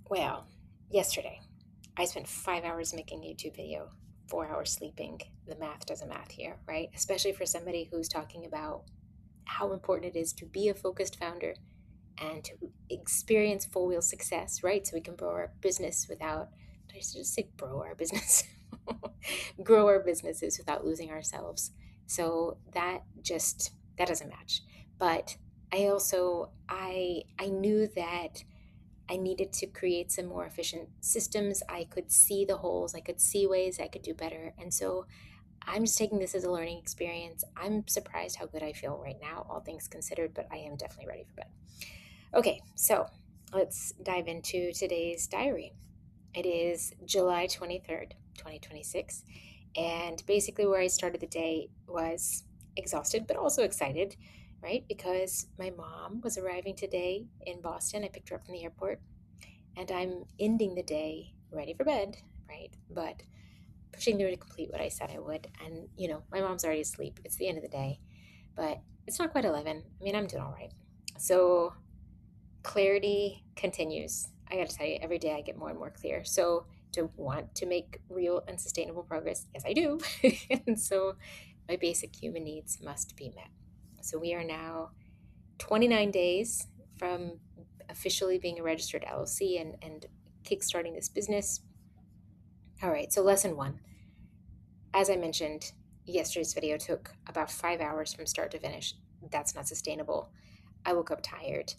Well, yesterday, I spent 5 hours making a YouTube video, 4 hours sleeping. The math doesn't math here, right? Especially for somebody who's talking about how important it is to be a focused founder and to experience full wheel success, right? So we can grow our business without, did I just say grow our business? Grow our businesses without losing ourselves. So that doesn't match. But I knew that I needed to create some more efficient systems. I could see the holes, I could see ways I could do better. And so I'm just taking this as a learning experience. I'm surprised how good I feel right now, all things considered, but I am definitely ready for bed. Okay, so let's dive into today's diary. It is July 23rd, 2026. And basically, where I started the day was exhausted, but also excited, right? Because my mom was arriving today in Boston. I picked her up from the airport, and I'm ending the day ready for bed, right? But pushing through to complete what I said I would. And, my mom's already asleep. It's the end of the day, but it's not quite 11. I mean, I'm doing all right. So clarity continues. I got to tell you, every day I get more and more clear. So to want to make real and sustainable progress, yes, I do. And so my basic human needs must be met. So we are now 29 days from officially being a registered LLC and kickstarting this business. All right, so lesson one. As I mentioned, yesterday's video took about 5 hours from start to finish. That's not sustainable. I woke up tired.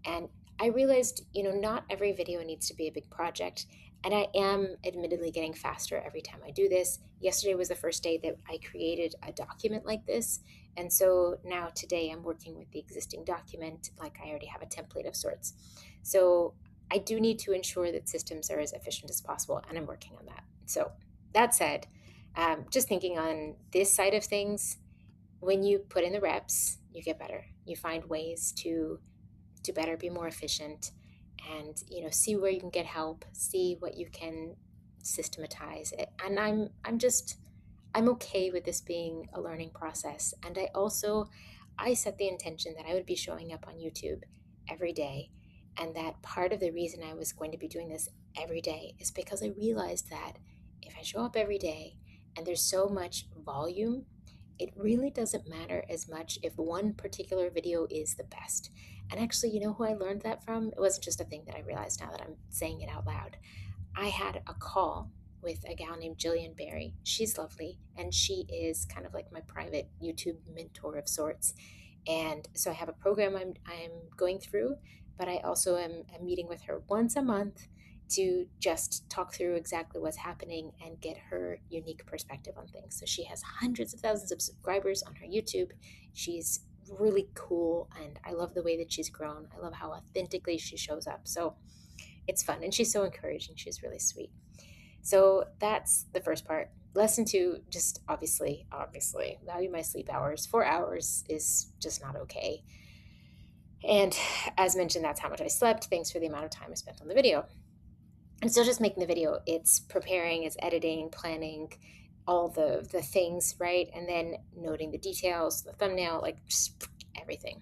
And I realized, not every video needs to be a big project. And I am admittedly getting faster every time I do this. Yesterday was the first day that I created a document like this. And so now today I'm working with the existing document, like I already have a template of sorts. So I do need to ensure that systems are as efficient as possible, and I'm working on that. So that said, just thinking on this side of things, when you put in the reps, you get better. You find ways to better be more efficient and see where you can get help, see what you can systematize. And I'm okay with this being a learning process. And I set the intention that I would be showing up on YouTube every day, and that part of the reason I was going to be doing this every day is because I realized that if I show up every day and there's so much volume, it really doesn't matter as much if one particular video is the best. And actually, you know who I learned that from? It wasn't just a thing that I realized now that I'm saying it out loud. I had a call with a gal named Jillian Berry. She's lovely, and she is kind of like my private YouTube mentor of sorts. And so I have a program I'm going through, but I also am meeting with her once a month to just talk through exactly what's happening and get her unique perspective on things. So she has hundreds of thousands of subscribers on her YouTube. She's really cool, and I love the way that she's grown. I love how authentically she shows up. So it's fun, and she's so encouraging. She's really sweet. So that's the first part. Lesson two, just obviously, value my sleep hours. 4 hours is just not okay. And as mentioned, that's how much I slept. Thanks for the amount of time I spent on the video. And still just making the video. It's preparing, it's editing, planning, all the things, right? And then noting the details, the thumbnail, like just everything.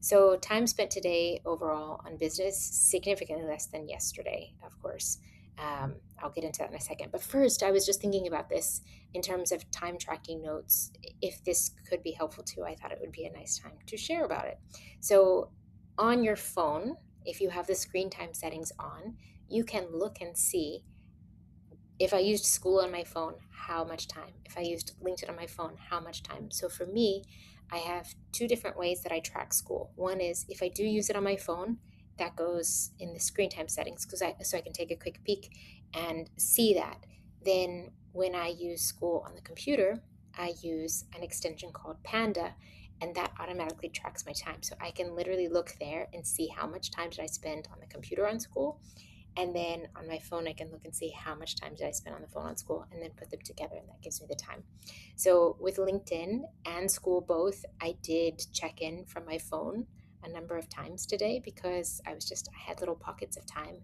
So time spent today overall on business, significantly less than yesterday, of course. I'll get into that in a second. But first, I was just thinking about this in terms of time tracking notes. If this could be helpful too, I thought it would be a nice time to share about it. So on your phone, if you have the screen time settings on, you can look and see if I used school on my phone, how much time? If I used LinkedIn on my phone, how much time? So for me, I have two different ways that I track school. One is if I do use it on my phone, that goes in the screen time settings so I can take a quick peek and see that. Then when I use school on the computer, I use an extension called Panda, and that automatically tracks my time. So I can literally look there and see how much time did I spend on the computer on school, and then on my phone, I can look and see how much time did I spend on the phone on school and then put them together, and that gives me the time. So with LinkedIn and school both, I did check in from my phone a number of times today because I had little pockets of time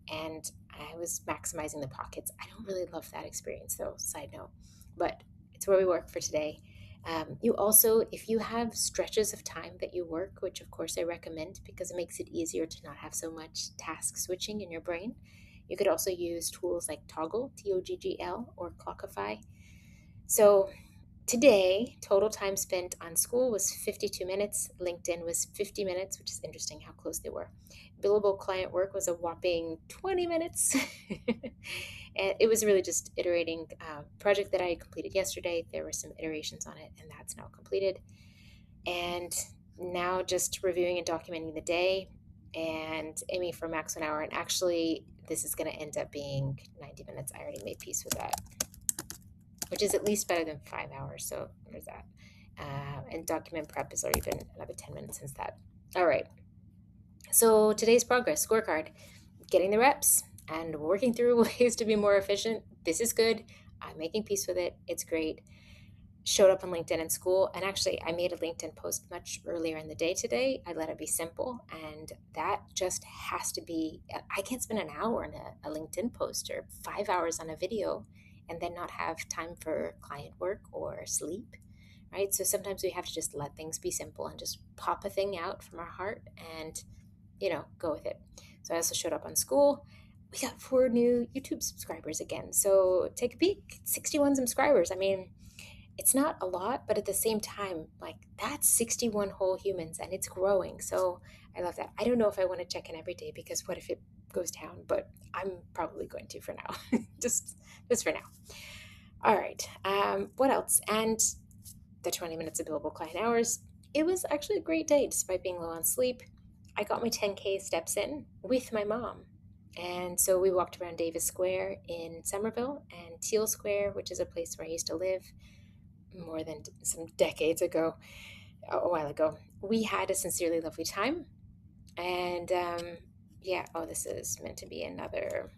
and I was maximizing the pockets. I don't really love that experience though, side note, but it's where we work for today. You also, if you have stretches of time that you work, which of course I recommend because it makes it easier to not have so much task switching in your brain, you could also use tools like Toggle, Toggl, or Clockify. So today, total time spent on school was 52 minutes. LinkedIn was 50 minutes, which is interesting how close they were. Billable client work was a whopping 20 minutes. And it was really just iterating project that I completed yesterday. There were some iterations on it, and that's now completed. And now just reviewing and documenting the day and aiming for max 1 hour. And actually, this is going to end up being 90 minutes. I already made peace with that, which is at least better than 5 hours. So there's that. And document prep has already been another 10 minutes since that. All right. So today's progress scorecard, getting the reps and working through ways to be more efficient. This is good. I'm making peace with it. It's great. Showed up on LinkedIn in school. And actually, I made a LinkedIn post much earlier in the day today. I let it be simple. And that just has to be, I can't spend an hour on a LinkedIn post or 5 hours on a video and then not have time for client work or sleep, right? So sometimes we have to just let things be simple and just pop a thing out from our heart and, go with it. So I also showed up on school. We got 4 new YouTube subscribers again. So take a peek, 61 subscribers. I mean, it's not a lot, but at the same time, like that's 61 whole humans and it's growing. So I love that. I don't know if I want to check in every day because what if it goes down? But I'm probably going to for now. just for now. All right. What else? And the 20 minutes of billable client hours. It was actually a great day despite being low on sleep. I got my 10K steps in with my mom. And so we walked around Davis Square in Somerville and Teal Square, which is a place where I used to live more than some decades ago, a while ago. We had a sincerely lovely time. And yeah, oh, this is meant to be another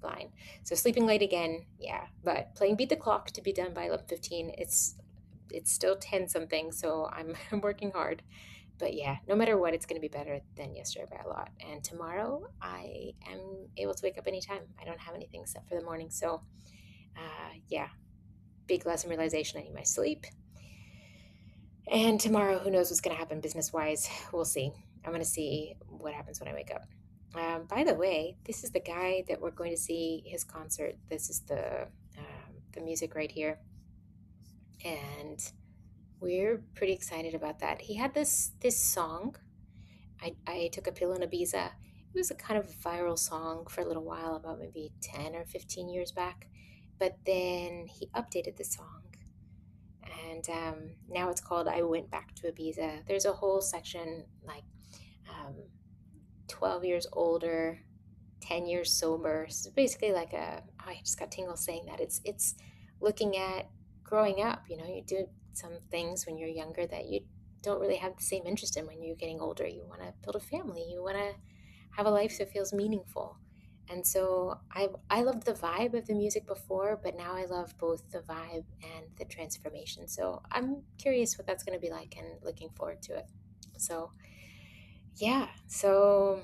line. So sleeping late again, yeah, but playing beat the clock to be done by 11:15. It's still 10 something, so I'm I'm working hard. But yeah, no matter what, it's going to be better than yesterday by a lot. And tomorrow, I am able to wake up anytime. I don't have anything set for the morning, so yeah, big lesson realization. I need my sleep. And tomorrow, who knows what's going to happen business wise? We'll see. I'm going to see what happens when I wake up. By the way, this is the guy that we're going to see his concert. This is the music right here, and we're pretty excited about that. He had this song. I took a pill in Ibiza. It was a kind of viral song for a little while, about maybe 10 or 15 years back. But then he updated the song, and now it's called "I Went Back to Ibiza." There's a whole section like um, 12 years older, 10 years sober. So basically like I just got tingles saying that. It's looking at growing up. You do some things when you're younger that you don't really have the same interest in when you're getting older. You want to build a family. You want to have a life that feels meaningful. And so I loved the vibe of the music before, but now I love both the vibe and the transformation. So I'm curious what that's going to be like and looking forward to it. So yeah, so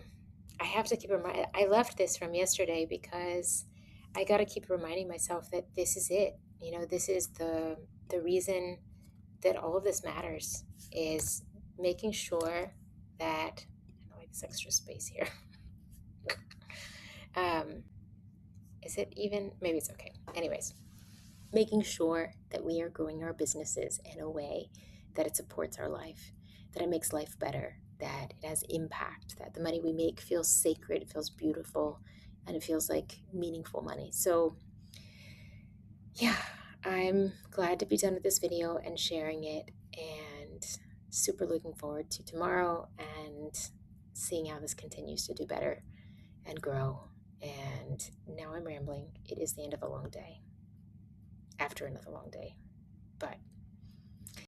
I have to keep reminding. I left this from yesterday because I got to keep reminding myself that this is it. This is the reason that all of this matters is making sure that I like this extra space here. um, is it even? Maybe it's okay. Anyways, making sure that we are growing our businesses in a way that it supports our life, that it makes life better, that it has impact, that the money we make feels sacred, it feels beautiful, and it feels like meaningful money. So, yeah, I'm glad to be done with this video and sharing it, and super looking forward to tomorrow and seeing how this continues to do better and grow. And now I'm rambling. It is the end of a long day after another long day. But